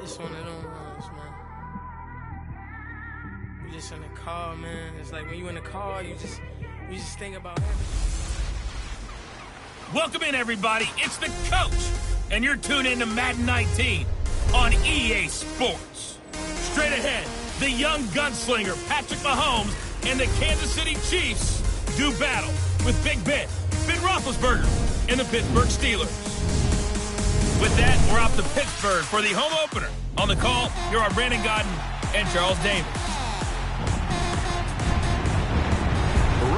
It's one of them ones, man. You just in the car, man. It's like when you in the car, you just think about everything. Welcome in, everybody. It's the coach, and you're tuned in to Madden 19 on EA Sports. Straight ahead, the young gunslinger Patrick Mahomes and the Kansas City Chiefs do battle with Big Ben Roethlisberger, and the Pittsburgh Steelers. With that, we're off to Pittsburgh for the home opener. On the call, here are Brandon Godden and Charles Davis.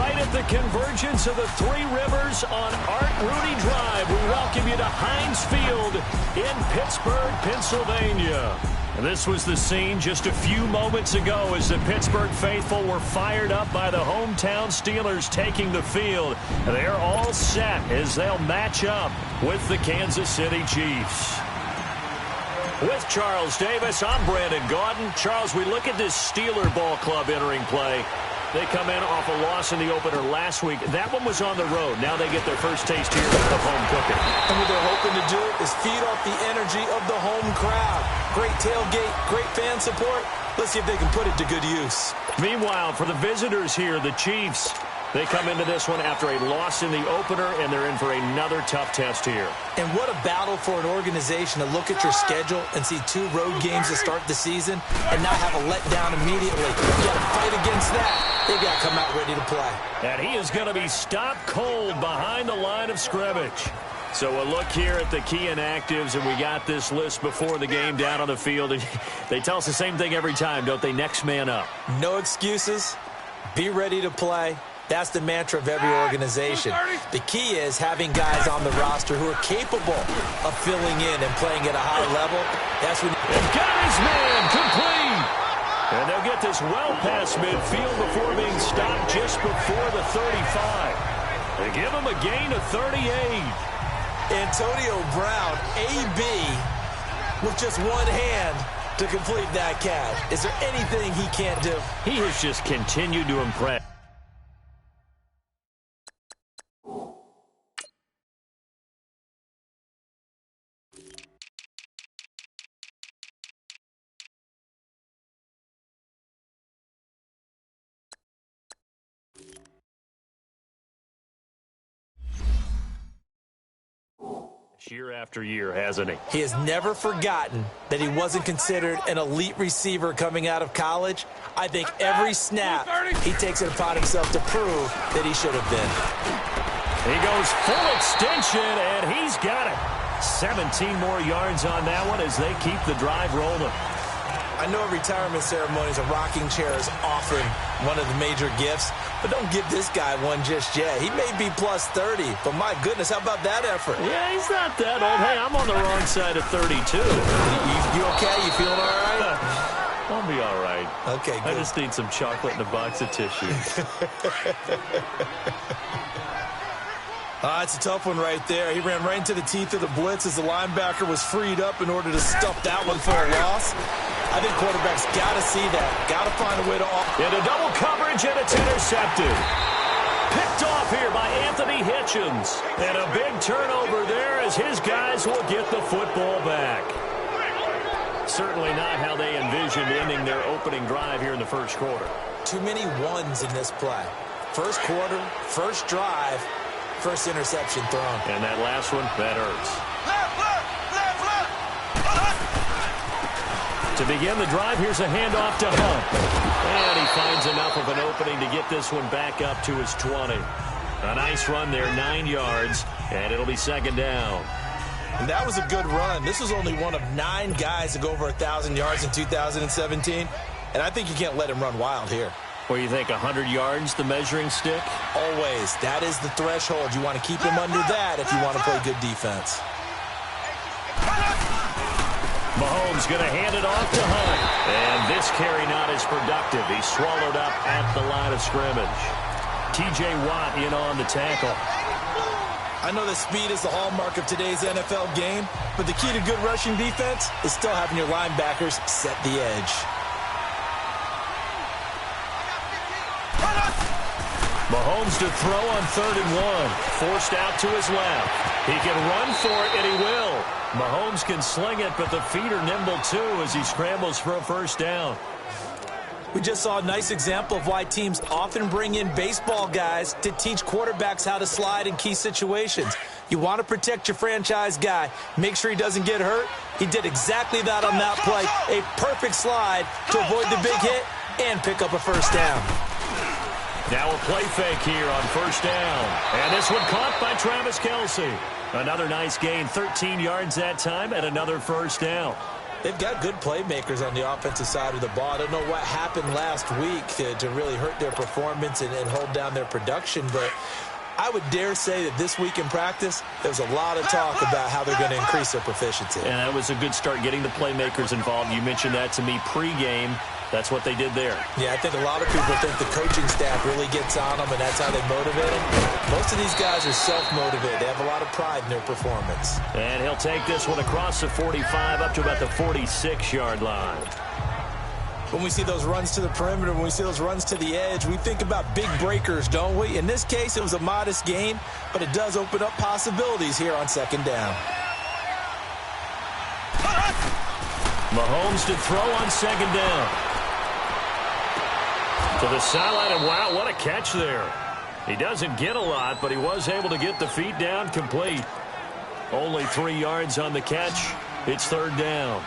Right at the convergence of the Three Rivers on Art Rooney Drive, we welcome you to Heinz Field in Pittsburgh, Pennsylvania. And this was the scene just a few moments ago as the Pittsburgh faithful were fired up by the hometown Steelers taking the field. They're all set as they'll match up with the Kansas City Chiefs. With Charles Davis, I'm Brandon Gaudin. Charles, we look at this Steeler ball club entering play. They come in off a loss in the opener last week. That one was on the road. Now they get their first taste here of home cooking. And what they're hoping to do is feed off the energy of the home crowd. Great tailgate, great fan support. Let's see if they can put it to good use. Meanwhile, for the visitors here, the Chiefs, they come into this one after a loss in the opener, and they're in for another tough test here. And what a battle for an organization to look at your schedule and see 2 road games to start the season and not have a letdown immediately. You got to fight against that. They've got to come out ready to play. And he is going to be stopped cold behind the line of scrimmage. So a look here at the key inactives, and we got this list before the game down on the field. And they tell us the same thing every time, don't they? Next man up. No excuses. Be ready to play. That's the mantra of every organization. The key is having guys on the roster who are capable of filling in and playing at a high level. That's when and got his man complete. And they'll get this well past midfield before being stopped just before the 35. They give him a gain of 38. Antonio Brown, AB, with just one hand to complete that catch. Is there anything he can't do? He has just continued to impress. Year after year, hasn't he? He has never forgotten that he wasn't considered an elite receiver coming out of college. I think every snap he takes it upon himself to prove that he should have been. He goes full extension, and he's got it. 17 more yards on that one as they keep the drive rolling. I know at retirement ceremonies, a rocking chair is often one of the major gifts, but don't give this guy one just yet. He may be plus 30, but my goodness, how about that effort? Yeah, he's not that old. Hey, I'm on the wrong side of 32. You okay? You feeling all right? I'll be all right. Okay, good. I just need some chocolate and a box of tissues. It's a tough one right there. He ran right into the teeth of the blitz as the linebacker was freed up in order to stuff that one for a loss. I think quarterbacks got to see that. Got to find a way to... Into double coverage, and it's intercepted. Picked off here by Anthony Hitchens. And a big turnover there as his guys will get the football back. Certainly not how they envisioned ending their opening drive here in the first quarter. Too many ones in this play. First quarter, first drive, first interception thrown. And that last one, that hurts. To begin the drive, here's a handoff to Hunt. And he finds enough of an opening to get this one back up to his 20. A nice run there, 9 yards, and it'll be second down. And that was a good run. This was only one of 9 guys to go over 1,000 yards in 2017. And I think you can't let him run wild here. What do you think, 100 yards, the measuring stick? Always. That is the threshold. You want to keep him under that if you want to play good defense. Mahomes going to hand it off to Hunt. And this carry not as productive. He's swallowed up at the line of scrimmage. T.J. Watt in on the tackle. I know that speed is the hallmark of today's NFL game, but the key to good rushing defense is still having your linebackers set the edge. Mahomes to throw on 3rd and 1. Forced out to his left. He can run for it, and he will. Mahomes can sling it, but the feet are nimble, too, as he scrambles for a first down. We just saw a nice example of why teams often bring in baseball guys to teach quarterbacks how to slide in key situations. You want to protect your franchise guy. Make sure he doesn't get hurt. He did exactly that on that play. A perfect slide to avoid the big hit and pick up a first down. Now a play fake here on first down. And this one caught by Travis Kelce. Another nice gain, 13 yards that time, and another first down. They've got good playmakers on the offensive side of the ball. I don't know what happened last week to really hurt their performance and hold down their production, but I would dare say that this week in practice, there was a lot of talk about how they're going to increase their proficiency. And that was a good start getting the playmakers involved. You mentioned that to me pregame. That's what they did there. Yeah, I think a lot of people think the coaching staff really gets on them, and that's how they motivate them. Most of these guys are self-motivated. They have a lot of pride in their performance. And he'll take this one across the 45 up to about the 46-yard line. When we see those runs to the perimeter, when we see those runs to the edge, we think about big breakers, don't we? In this case, it was a modest gain, but it does open up possibilities here on second down. Mahomes to throw on second down. To the sideline, and wow, what a catch there. He doesn't get a lot, but he was able to get the feet down complete. Only 3 yards on the catch. It's third down.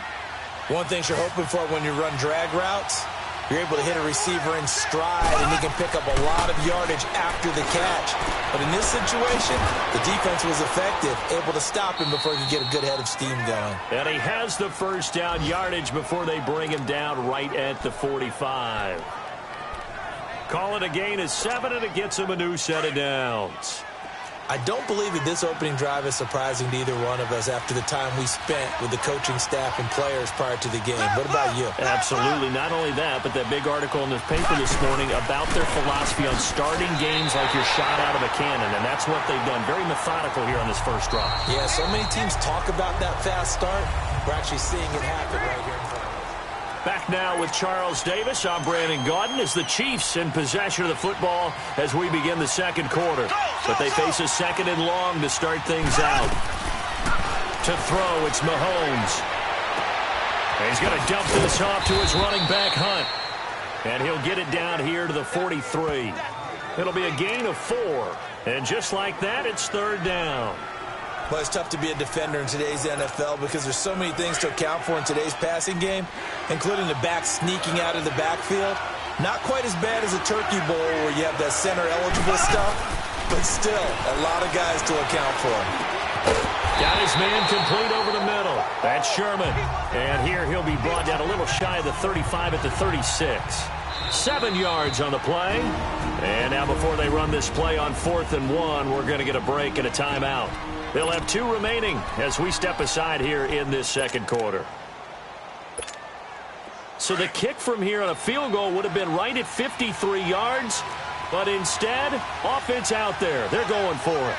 One thing you're hoping for when you run drag routes, you're able to hit a receiver in stride, and he can pick up a lot of yardage after the catch. But in this situation, the defense was effective, able to stop him before he could get a good head of steam going. And he has the first down yardage before they bring him down right at the 45. Call it a gain of 7, and it gets him a new set of downs. I don't believe that this opening drive is surprising to either one of us after the time we spent with the coaching staff and players prior to the game. What about you? Absolutely. Not only that, but that big article in the paper this morning about their philosophy on starting games like you're shot out of a cannon, and that's what they've done. Very methodical here on this first drive. Yeah, so many teams talk about that fast start. We're actually seeing it happen right here in front of us. Back now with Charles Davis. I'm Brandon Gaudin as the Chiefs in possession of the football as we begin the second quarter. But they face a second and long to start things out. To throw, it's Mahomes. And he's going to dump this off to his running back, Hunt. And he'll get it down here to the 43. It'll be a gain of 4. And just like that, it's third down. Well, it's tough to be a defender in today's NFL because there's so many things to account for in today's passing game, including the back sneaking out of the backfield. Not quite as bad as a turkey bowl where you have that center-eligible stuff, but still a lot of guys to account for. Got his man complete over the middle. That's Sherman. And here he'll be brought down a little shy of the 35 at the 36. 7 yards on the play. And now before they run this play on 4th and 1, we're going to get a break and a timeout. They'll have 2 remaining as we step aside here in this second quarter. So the kick from here on a field goal would have been right at 53 yards, but instead, offense out there. They're going for it.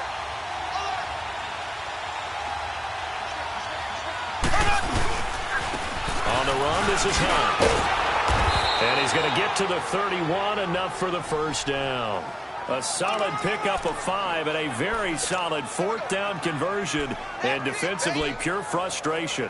On the run, this is Hunt. And he's going to get to the 31, enough for the first down. A solid pickup of 5 and a very solid 4th down conversion, and defensively pure frustration.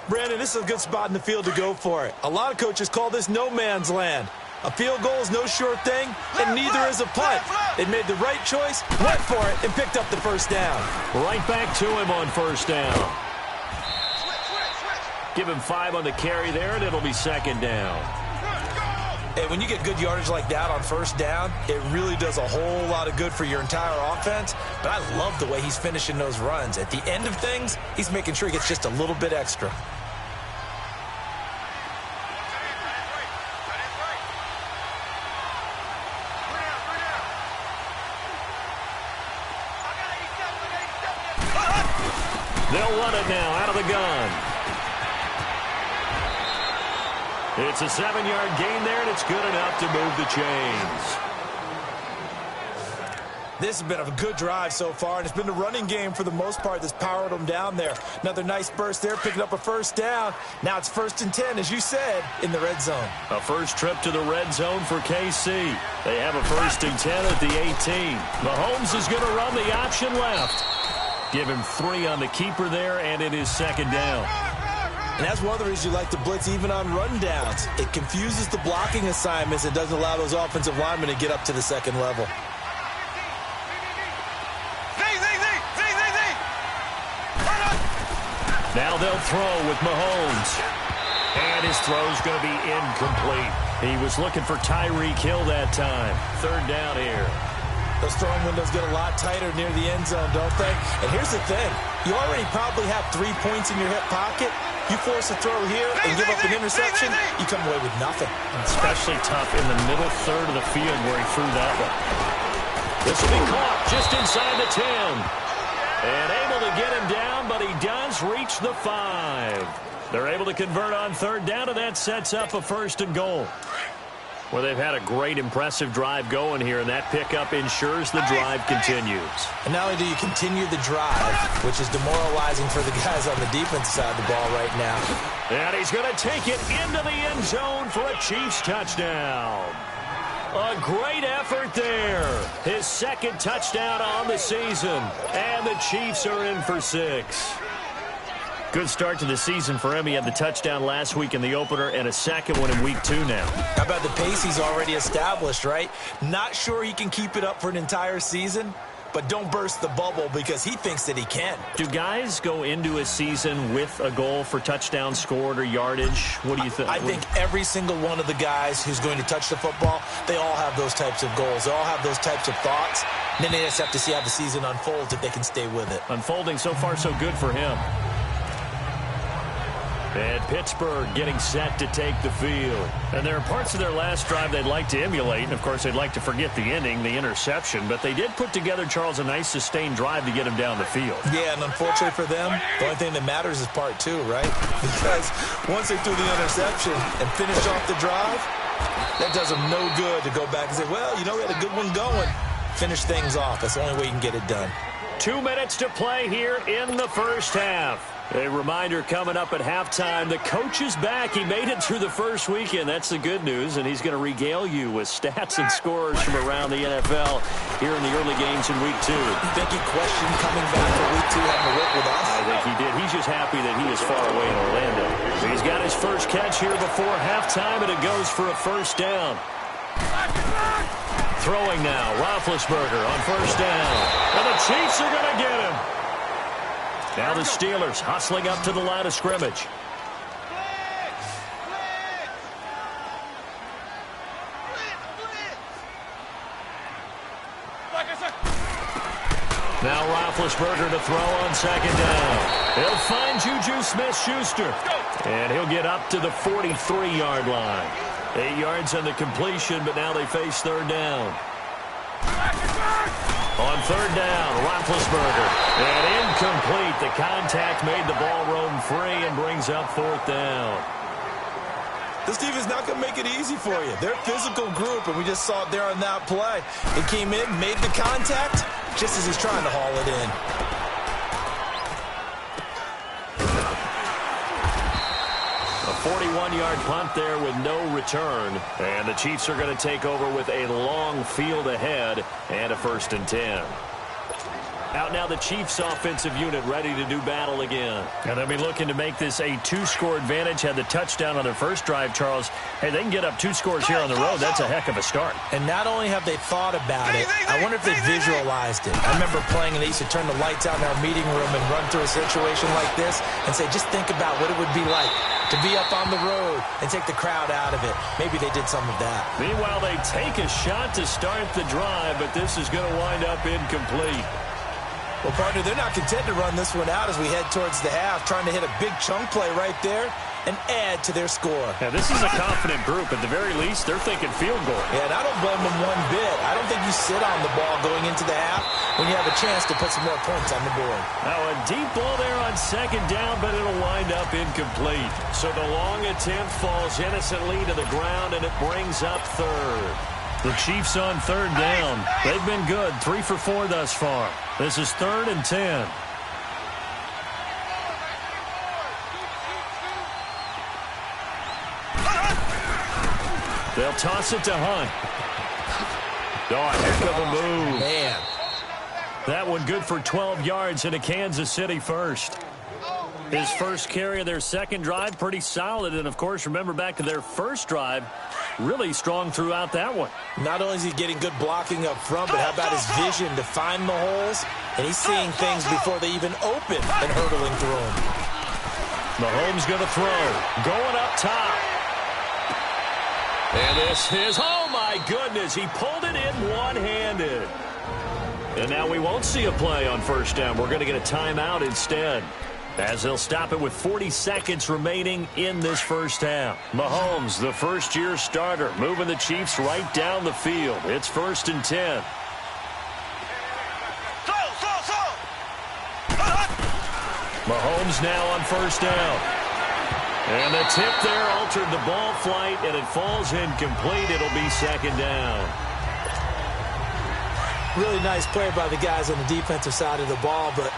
Brandon, this is a good spot in the field to go for it. A lot of coaches call this no man's land. A field goal is no sure thing, and neither is a punt. They made the right choice, went for it, and picked up the first down. Right back to him on first down. Give him 5 on the carry there, and it'll be second down. Hey, when you get good yardage like that on first down, it really does a whole lot of good for your entire offense. But I love the way he's finishing those runs. At the end of things, he's making sure he gets just a little bit extra. They'll run it now out of the gun. It's a 7-yard gain there, and it's good enough to move the chains. This has been a good drive so far, and it's been the running game for the most part that's powered them down there. Another nice burst there, picking up a first down. Now it's 1st and 10, as you said, in the red zone. A first trip to the red zone for KC. They have a 1st and 10 at the 18. Mahomes is going to run the option left. Give him 3 on the keeper there, and it is second down. And that's one of the reasons you like to blitz even on rundowns. It confuses the blocking assignments and doesn't allow those offensive linemen to get up to the second level. Now they'll throw with Mahomes. And his throw's going to be incomplete. He was looking for Tyreek Hill that time. Third down here. Those throwing windows get a lot tighter near the end zone, don't they? And here's the thing. You already probably have 3 points in your hip pocket. You force a throw here and give up an interception, you come away with nothing. Especially tough in the middle third of the field where he threw that one. This will be caught just inside the 10. And able to get him down, but he does reach the 5. They're able to convert on third down, and that sets up a 1st and goal. Well, they've had a great, impressive drive going here, and that pickup ensures the drive continues. And not only do you continue the drive, which is demoralizing for the guys on the defensive side of the ball right now. And he's going to take it into the end zone for a Chiefs touchdown. A great effort there. His 2nd touchdown on the season, and the Chiefs are in for 6. Good start to the season for him. He had the touchdown last week in the opener and a 2nd one in week 2 now. How about the pace he's already established, right? Not sure he can keep it up for an entire season, but don't burst the bubble because he thinks that he can. Do guys go into a season with a goal for touchdown scored or yardage? What do you think? I think every single one of the guys who's going to touch the football, they all have those types of goals. They all have those types of thoughts. And then they just have to see how the season unfolds if they can stay with it. Unfolding so far so good for him. And Pittsburgh getting set to take the field. And there are parts of their last drive they'd like to emulate. And, of course, they'd like to forget the ending, the interception. But they did put together, Charles, a nice sustained drive to get him down the field. Yeah, and unfortunately for them, the only thing that matters is part 2, right? Because once they threw the interception and finished off the drive, that does them no good to go back and say, well, you know, we had a good one going. Finish things off. That's the only way you can get it done. 2 minutes to play here in the first half. A reminder coming up at halftime, the coach is back. He made it through the first weekend. That's the good news, and he's going to regale you with stats and scores from around the NFL here in the early games in week 2. You think he questioned coming back for week 2 having to work with us? I think he did. He's just happy that he is far away in Orlando. He's got his first catch here before halftime, and it goes for a 1st down. Throwing now, Roethlisberger on 1st down. And the Chiefs are going to get him. Now the Steelers hustling up to the line of scrimmage. Now Roethlisberger to throw on 2nd down. He'll find Juju Smith-Schuster. And he'll get up to the 43-yard line. 8 yards on the completion, but now they face 3rd down. On 3rd down, Roethlisberger. And incomplete. The contact made the ball roam free and brings up 4th down. This team is not going to make it easy for you. They're a physical group, and we just saw it there on that play. He came in, made the contact, just as he's trying to haul it in. A 41-yard punt there with no return. And the Chiefs are going to take over with a long field ahead and a 1st and 10. Out now the Chiefs offensive unit ready to do battle again. And they'll be looking to make this a 2-score advantage. Had the touchdown on their first drive, Charles. Hey, they can get up 2 scores here on the road. That's a heck of a start. And not only have they thought about it, I wonder if they visualized it. I remember playing and they used to turn the lights out in our meeting room and run through a situation like this and say, just think about what it would be like to be up on the road and take the crowd out of it. Maybe they did some of that. Meanwhile, they take a shot to start the drive, but this is going to wind up incomplete. Well, partner, they're not content to run this one out as we head towards the half, trying to hit a big chunk play right there and add to their score. Yeah, this is a confident group. At the very least, they're thinking field goal. Yeah, and I don't blame them one bit. I don't think you sit on the ball going into the half when you have a chance to put some more points on the board. Now, a deep ball there on 2nd down, but it'll wind up incomplete. So the long attempt falls innocently to the ground, and it brings up 3rd. The Chiefs on 3rd down. They've been good, 3 for 4 thus far. This is 3rd and 10. They'll toss it to Hunt. Oh, a heck of a move. Man. That one good for 12 yards into Kansas City first. His first carry of their second drive, pretty solid. And, of course, remember back to their first drive, really strong throughout that one. Not only is he getting good blocking up front, but how about his vision to find the holes? And he's seeing things before they even open and hurdling through them. Mahomes going to throw. Going up top. And this is, oh, my goodness, he pulled it in one-handed. And now we won't see a play on first down. We're going to get a timeout instead, as they'll stop it with 40 seconds remaining in this first half. Mahomes, the first-year starter, moving the Chiefs right down the field. It's 1st and 10. Mahomes now on first down. And the tip there altered the ball flight, and it falls incomplete. It'll be 2nd down. Really nice play by the guys on the defensive side of the ball, but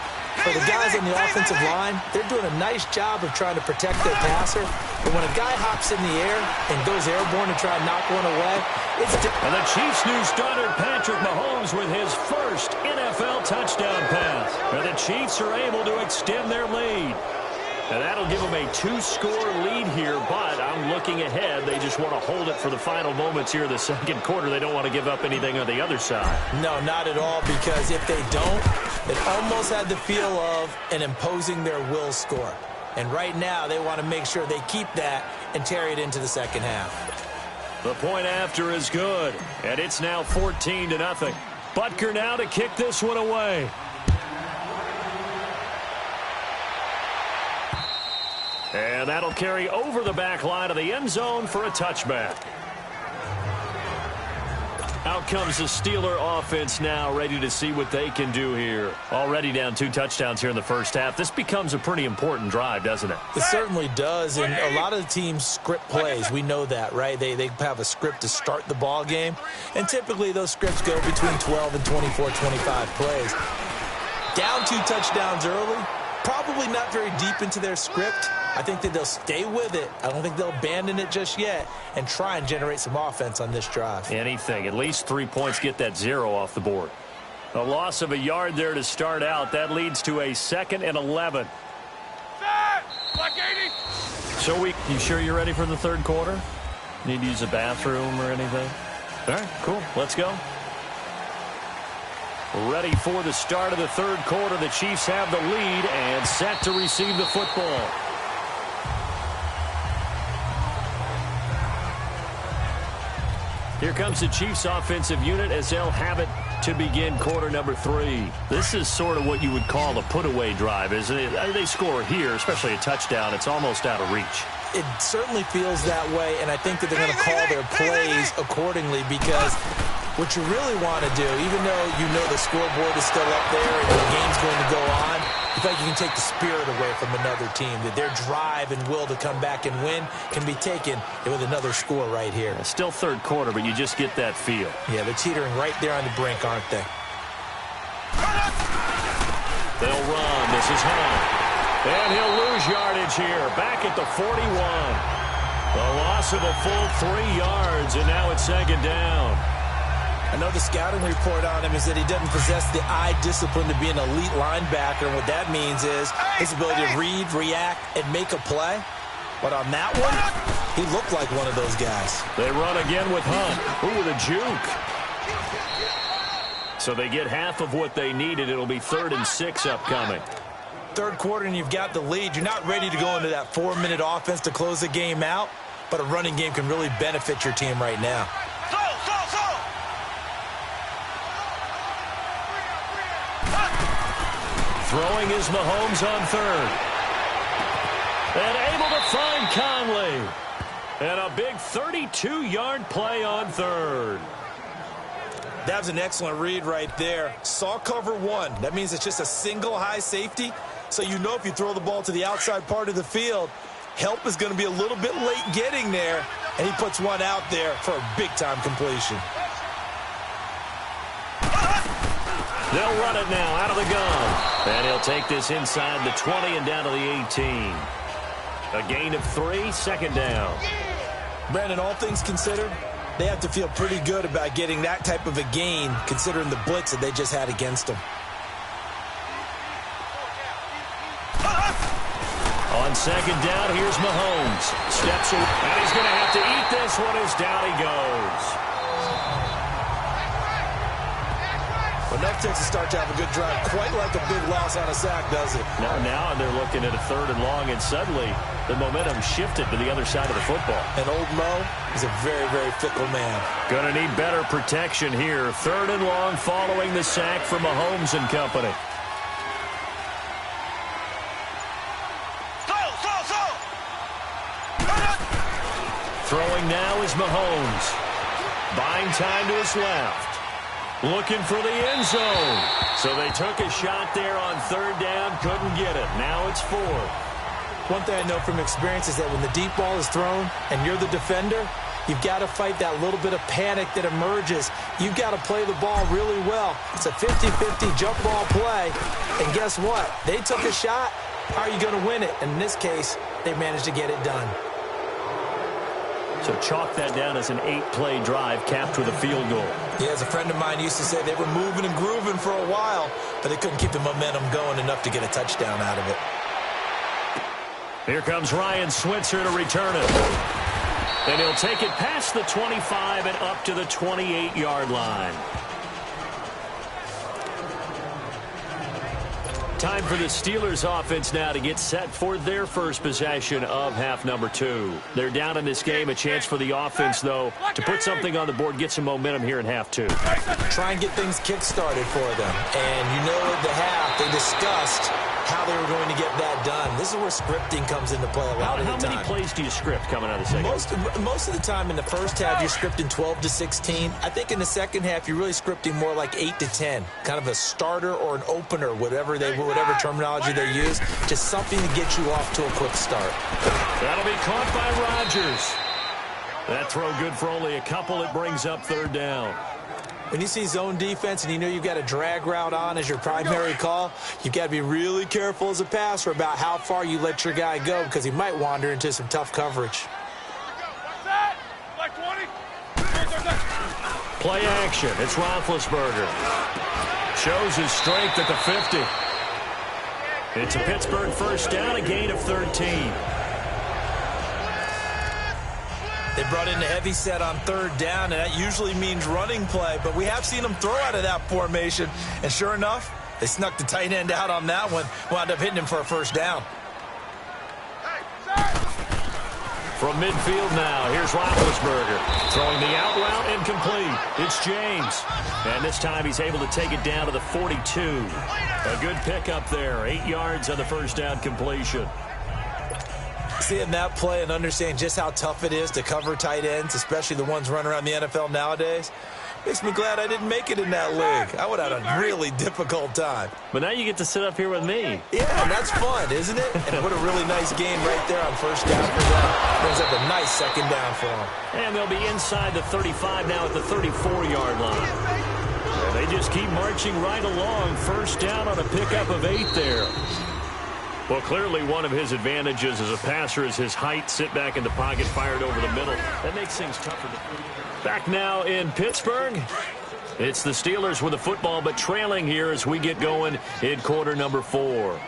for the guys on the offensive line, they're doing a nice job of trying to protect their passer. But when a guy hops in the air and goes airborne to try and knock one away, it's and the Chiefs' new starter, Patrick Mahomes, with his first NFL touchdown pass. And the Chiefs are able to extend their lead. And that'll give them a 2-score lead here, but I'm looking ahead. They just want to hold it for the final moments here in the second quarter. They don't want to give up anything on the other side. No, not at all, because if they don't, it almost had the feel of an imposing their will score. And right now, they want to make sure they keep that and carry it into the second half. The point after is good, and it's now 14-0. Butker now to kick this one away. And that'll carry over the back line of the end zone for a touchback. Out comes the Steeler offense now, ready to see what they can do here. Already down 2 touchdowns here in the first half. This becomes a pretty important drive, doesn't it? It certainly does, and a lot of the teams script plays. We know that, right? They have a script to start the ball game, and typically those scripts go between 12 and 24, 25 plays. Down 2 touchdowns early, probably not very deep into their script. I think that they'll stay with it. I don't think they'll abandon it just yet and try and generate some offense on this drive. Anything. At least 3 points, get that 0 off the board. A loss of a yard there to start out. That leads to a 2nd and 11. So you sure you're ready for the third quarter? Need to use a bathroom or anything? All right, cool. Let's go. Ready for the start of the third quarter. The Chiefs have the lead and set to receive the football. Here comes the Chiefs offensive unit as they'll have it to begin quarter number 3. This is sort of what you would call a put-away drive, isn't it? They score here, especially a touchdown. It's almost out of reach. It certainly feels that way, and I think that they're going to call their plays accordingly, because what you really want to do, even though you know the scoreboard is still up there and the game's going to go on, you think you can take the spirit away from another team, that their drive and will to come back and win can be taken with another score right here. It's still third quarter, but you just get that feel. Yeah, they're teetering right there on the brink, aren't they? They'll run. This is Hunt. And he'll lose yardage here. Back at the 41. The loss of a full 3 yards, and now it's 2nd down. I know the scouting report on him is that he doesn't possess the eye discipline to be an elite linebacker, and what that means is his ability to read, react, and make a play. But on that one, he looked like one of those guys. They run again with Hunt. Ooh, with a juke. So they get half of what they needed. It'll be 3rd and 6 upcoming. Third quarter and you've got the lead. You're not ready to go into that 4-minute offense to close the game out, but a running game can really benefit your team right now. Throwing is Mahomes on 3rd. And able to find Conley. And a big 32-yard play on 3rd. That was an excellent read right there. Saw cover 1. That means it's just a single high safety. So you know if you throw the ball to the outside part of the field, help is going to be a little bit late getting there. And he puts one out there for a big-time completion. They'll run it now out of the gun. And he'll take this inside the 20 and down to the 18. A gain of 3, 2nd down. Brandon, all things considered, they have to feel pretty good about getting that type of a gain, considering the blitz that they just had against them. On second down, here's Mahomes. Steps away, and he's going to have to eat this one as down he goes. Enough takes to start to have a good drive. Quite like a big loss on a sack, does it? Now they're looking at a 3rd and long, and suddenly the momentum shifted to the other side of the football. And old Mo is a very, very fickle man. Going to need better protection here. 3rd and long following the sack for Mahomes and company. Throwing now is Mahomes. Buying time to his left. Looking for the end zone. So they took a shot there on 3rd down, couldn't get it. Now it's 4th. One thing I know from experience is that when the deep ball is thrown and you're the defender, you've got to fight that little bit of panic that emerges. You've got to play the ball really well. It's a 50-50 jump ball play. And guess what? They took a shot. How are you going to win it? And in this case, they managed to get it done. So chalk that down as an 8-play drive capped with a field goal. Yeah, as a friend of mine used to say, they were moving and grooving for a while, but they couldn't keep the momentum going enough to get a touchdown out of it. Here comes Ryan Switzer to return it. And he'll take it past the 25 and up to the 28-yard line. Time for the Steelers offense now to get set for their first possession of half number 2. They're down in this game. A chance for the offense, though, to put something on the board, get some momentum here in half 2. Try and get things kick-started for them. And you know at the half, they discussed how they were going to get that done. This is where scripting comes into play a lot of the time. How many plays do you script coming out of the second? Most of the time in the first half, you're scripting 12 to 16. I think in the second half, you're really scripting more like 8 to 10. Kind of a starter or an opener, whatever terminology they use. Just something to get you off to a quick start. That'll be caught by Rodgers. That throw good for only a couple. It brings up 3rd down. When you see zone defense and you know you've got a drag route on as your primary call, you've got to be really careful as a passer about how far you let your guy go because he might wander into some tough coverage. Play action. It's Roethlisberger. Shows his strength at the 50. It's a Pittsburgh first down, a gain of 13. They brought in the heavy set on 3rd down, and that usually means running play, but we have seen them throw out of that formation, and sure enough, they snuck the tight end out on that one, wound up hitting him for a first down. From midfield now, here's Roethlisberger. Throwing the out route incomplete. It's James. And this time he's able to take it down to the 42. A good pickup there. 8 yards on the first down completion. Seeing that play and understanding just how tough it is to cover tight ends, especially the ones running around the NFL nowadays, makes me glad I didn't make it in that league. I would have had a really difficult time. But now you get to sit up here with me. Yeah, and that's fun, isn't it? And what a really nice game right there on first down for them. Brings up a nice second down for them. And they'll be inside the 35 now at the 34-yard line. And they just keep marching right along. First down on a pickup of 8 there. Well, clearly one of his advantages as a passer is his height. Sit back in the pocket, fired over the middle. That makes things tougher. Back now in Pittsburgh. It's the Steelers with the football, but trailing here as we get going in quarter number 4.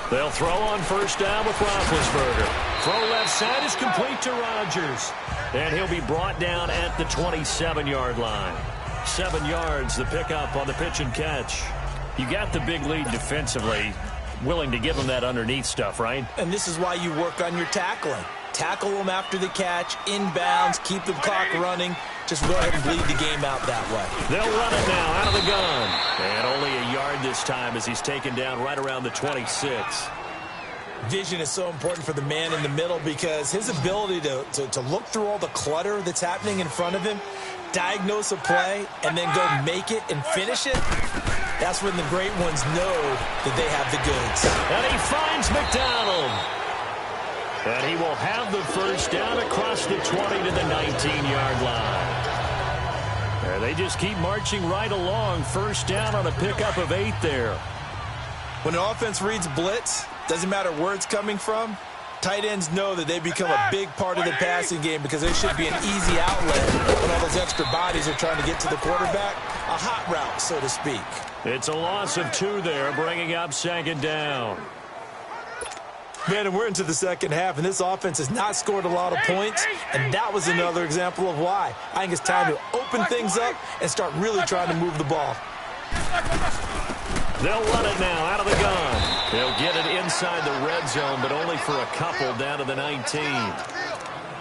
They'll throw on first down with Roethlisberger. Throw left side is complete to Rodgers. And he'll be brought down at the 27-yard line. 7 yards, the pickup on the pitch and catch. You got the big lead defensively. Willing to give them that underneath stuff, right? And this is why you work on your tackling. Tackle them after the catch, inbounds, keep the clock running. Just go ahead and bleed the game out that way. They'll run it now out of the gun. And only a yard this time as he's taken down right around the 26. Vision is so important for the man in the middle because his ability to look through all the clutter that's happening in front of him, diagnose a play, and then go make it and finish it, that's when the great ones know that they have the goods. And he finds McDonald. And he will have the first down across the 20 to the 19-yard line. And they just keep marching right along. First down on a pickup of 8 there. When an offense reads blitz, doesn't matter where it's coming from, tight ends know that they become a big part of the passing game because there should be an easy outlet when all those extra bodies are trying to get to the quarterback. A hot route, so to speak. It's a loss of 2 there, bringing up 2nd down. Man, and we're into the second half, and this offense has not scored a lot of points, and that was another example of why. I think it's time to open things up and start really trying to move the ball. They'll run it now out of the gun. They'll get it inside the red zone, but only for a couple down to the 19.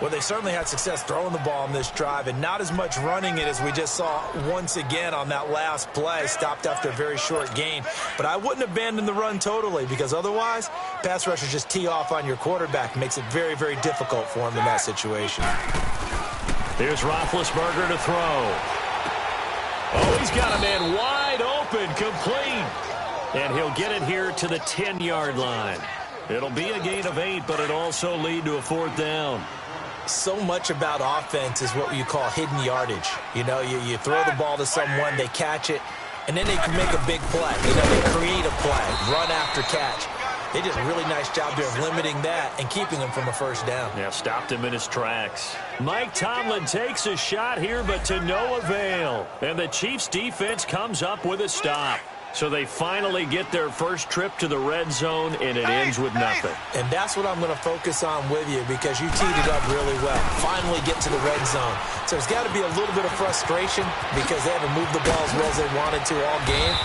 Well, they certainly had success throwing the ball on this drive and not as much running it as we just saw once again on that last play. Stopped after a very short gain. But I wouldn't abandon the run totally because otherwise, pass rushers just tee off on your quarterback. Makes it very, very difficult for him in that situation. Here's Roethlisberger to throw. Oh, he's got a man wide open, complete. And he'll get it here to the 10-yard line. It'll be a gain of 8, but it'll also lead to a 4th down. So much about offense is what you call hidden yardage. You know, you throw the ball to someone, they catch it, and then they can make a big play. You know, they create a play, run after catch. They did a really nice job there of limiting that and keeping him from a 1st down. Yeah, stopped him in his tracks. Mike Tomlin takes a shot here, but to no avail. And the Chiefs' defense comes up with a stop. So they finally get their first trip to the red zone, and it ends with nothing. And that's what I'm going to focus on with you because you teed it up really well. Finally get to the red zone. So there's got to be a little bit of frustration because they haven't moved the ball as well as they wanted to all game.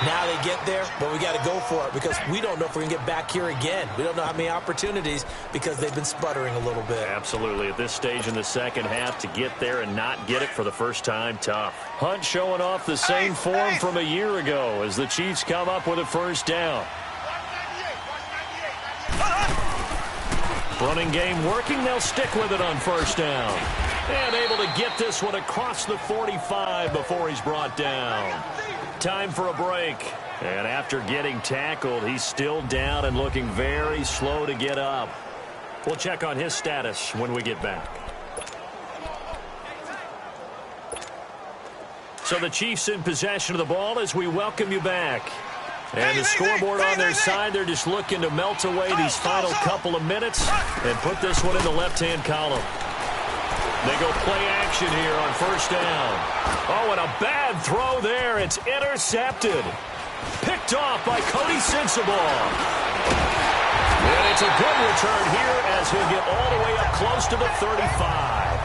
Now they get there, but we got to go for it because we don't know if we're going to get back here again. We don't know how many opportunities because they've been sputtering a little bit. Absolutely. At this stage in the second half, to get there and not get it for the first time, tough. Hunt showing off the same form from a year ago as the Chiefs come up with a 1st down. Running game working. They'll stick with it on 1st down. And able to get this one across the 45 before he's brought down. Time for a break. And after getting tackled, he's still down and looking very slow to get up. We'll check on his status when we get back. So the Chiefs in possession of the ball as we welcome you back. And the scoreboard on their side, they're just looking to melt away these final couple of minutes and put this one in the left-hand column. They go play action here on 1st down. Oh, and a bad throw there. It's intercepted. Picked off by Cody Sensabaugh. And it's a good return here as he'll get all the way up close to the 35.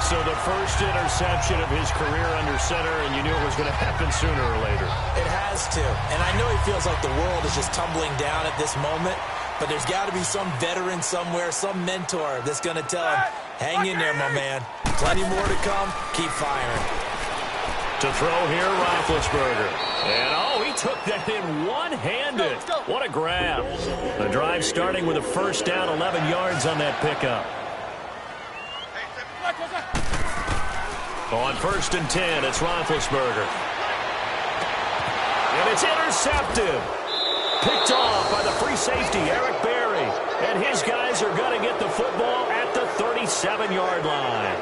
So the first interception of his career under center, and you knew it was going to happen sooner or later. It has to. And I know he feels like the world is just tumbling down at this moment, but there's got to be some veteran somewhere, some mentor that's going to tell him, hang in there, my man. Plenty more to come. Keep firing. To throw here, Roethlisberger. And, oh, he took that in one-handed. What a grab. The drive starting with a 1st down, 11 yards on that pickup. On 1st and 10, it's Roethlisberger. And it's intercepted. Picked off by the free safety, Eric Berry. And his guys are going to get the football at the 37-yard line.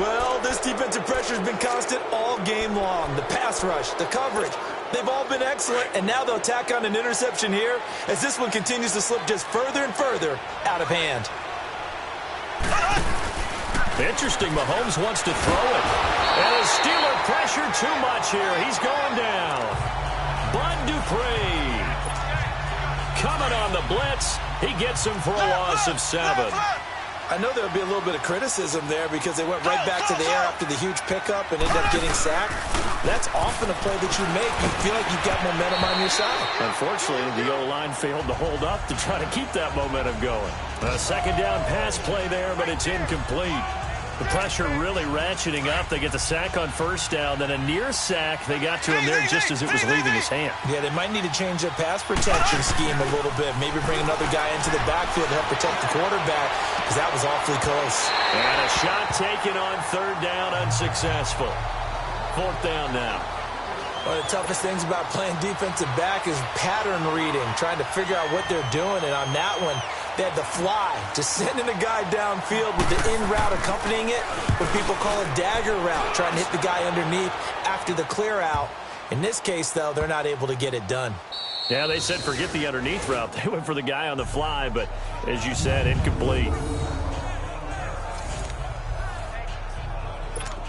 Well, this defensive pressure has been constant all game long. The pass rush, the coverage, they've all been excellent. And now they'll tack on an interception here as this one continues to slip just further and further out of hand. Interesting, Mahomes wants to throw it. And the Steeler pressure too much here. He's going down. Bud Dupree coming on the blitz. He gets him for a loss of 7. I know there'll be a little bit of criticism there because they went right back to the air after the huge pickup and ended up getting sacked. That's often a play that you make. You feel like you've got momentum on your side. Unfortunately, the O-line failed to hold up to try to keep that momentum going. A 2nd down pass play there, but it's incomplete. The pressure really ratcheting up. They get the sack on 1st down, then a near sack. They got to him there just as it was leaving his hand. Yeah, they might need to change their pass protection scheme a little bit. Maybe bring another guy into the backfield to help protect the quarterback because that was awfully close. And a shot taken on 3rd down, unsuccessful. 4th down now. One of the toughest things about playing defensive back is pattern reading, trying to figure out what they're doing. And on that one, they had the fly, just sending a guy downfield with the in route accompanying it, what people call a dagger route, trying to hit the guy underneath after the clear out. In this case, though, they're not able to get it done. Yeah, they said forget the underneath route. They went for the guy on the fly, but as you said, incomplete.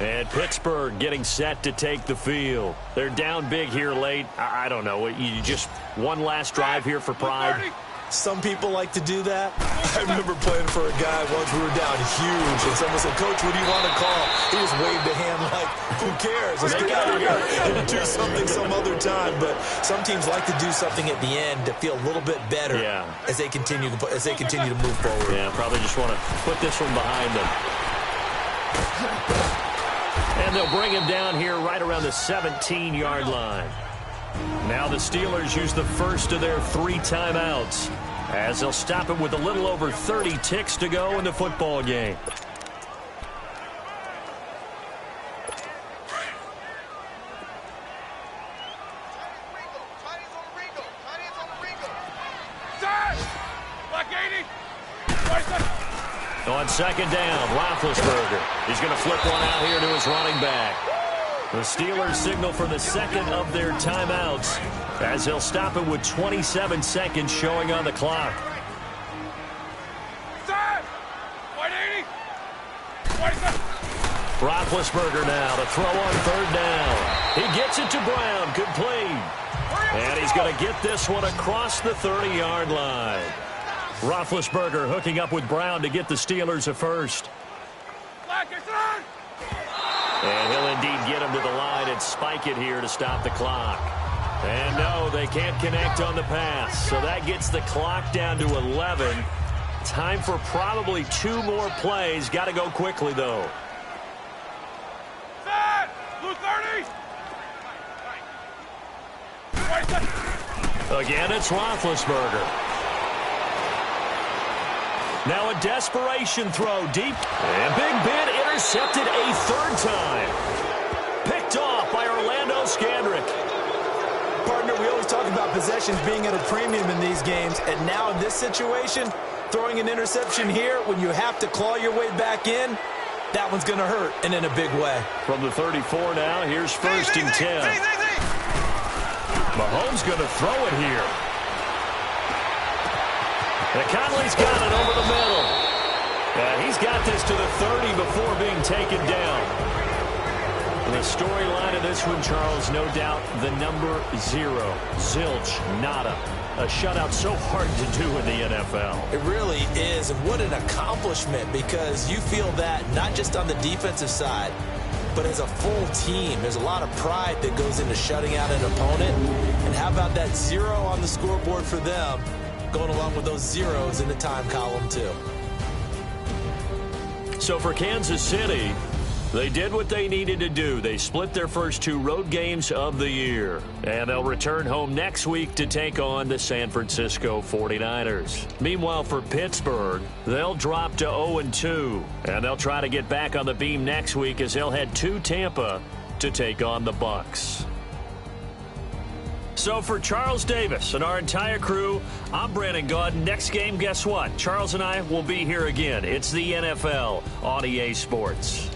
And Pittsburgh getting set to take the field. They're down big here late. I don't know. You just one last drive here for pride. Some people like to do that. I remember playing for a guy once. We were down huge, and someone said, "Coach, what do you want to call?" He just waved a hand like, "Who cares? Let's get out of here and do something some other time." But some teams like to do something at the end to feel a little bit better as they continue to move forward. Yeah, probably just want to put this one behind them. And they'll bring him down here right around the 17-yard line. Now the Steelers use the first of their 3 timeouts as they'll stop it with a little over 30 ticks to go in the football game. On second down, Roethlisberger. He's going to flip one out here to his running back. The Steelers signal for the second of their timeouts as they'll stop it with 27 seconds showing on the clock. Roethlisberger now to throw on third down. He gets it to Brown, complete. And he's going to get this one across the 30-yard line. Roethlisberger hooking up with Brown to get the Steelers a first. And he'll indeed get him to the line and spike it here to stop the clock. And no, they can't connect on the pass. So that gets the clock down to 11. Time for probably 2 more plays. Got to go quickly, though. Again, it's Roethlisberger. Now a desperation throw deep. And Big Ben intercepted a third time. Picked off by Orlando Scandrick. Partner, we always talk about possessions being at a premium in these games. And now in this situation, throwing an interception here when you have to claw your way back in, that one's going to hurt, and in a big way. From the 34 now, here's first and 10. Mahomes going to throw it here. And Conley's got it over the middle. He's got this to the 30 before being taken down. And the storyline of this one, Charles, no doubt the number 0. Zilch, nada. A shutout so hard to do in the NFL. It really is, and what an accomplishment, because you feel that not just on the defensive side, but as a full team. There's a lot of pride that goes into shutting out an opponent. And how about that 0 on the scoreboard for them, going along with those zeros in the time column, too. So for Kansas City, they did what they needed to do. They split their first 2 road games of the year. And they'll return home next week to take on the San Francisco 49ers. Meanwhile, for Pittsburgh, they'll drop to 0-2. And they'll try to get back on the beam next week as they'll head to Tampa to take on the Bucs. So for Charles Davis and our entire crew, I'm Brandon Gaudin. Next game, guess what? Charles and I will be here again. It's the NFL on EA Sports.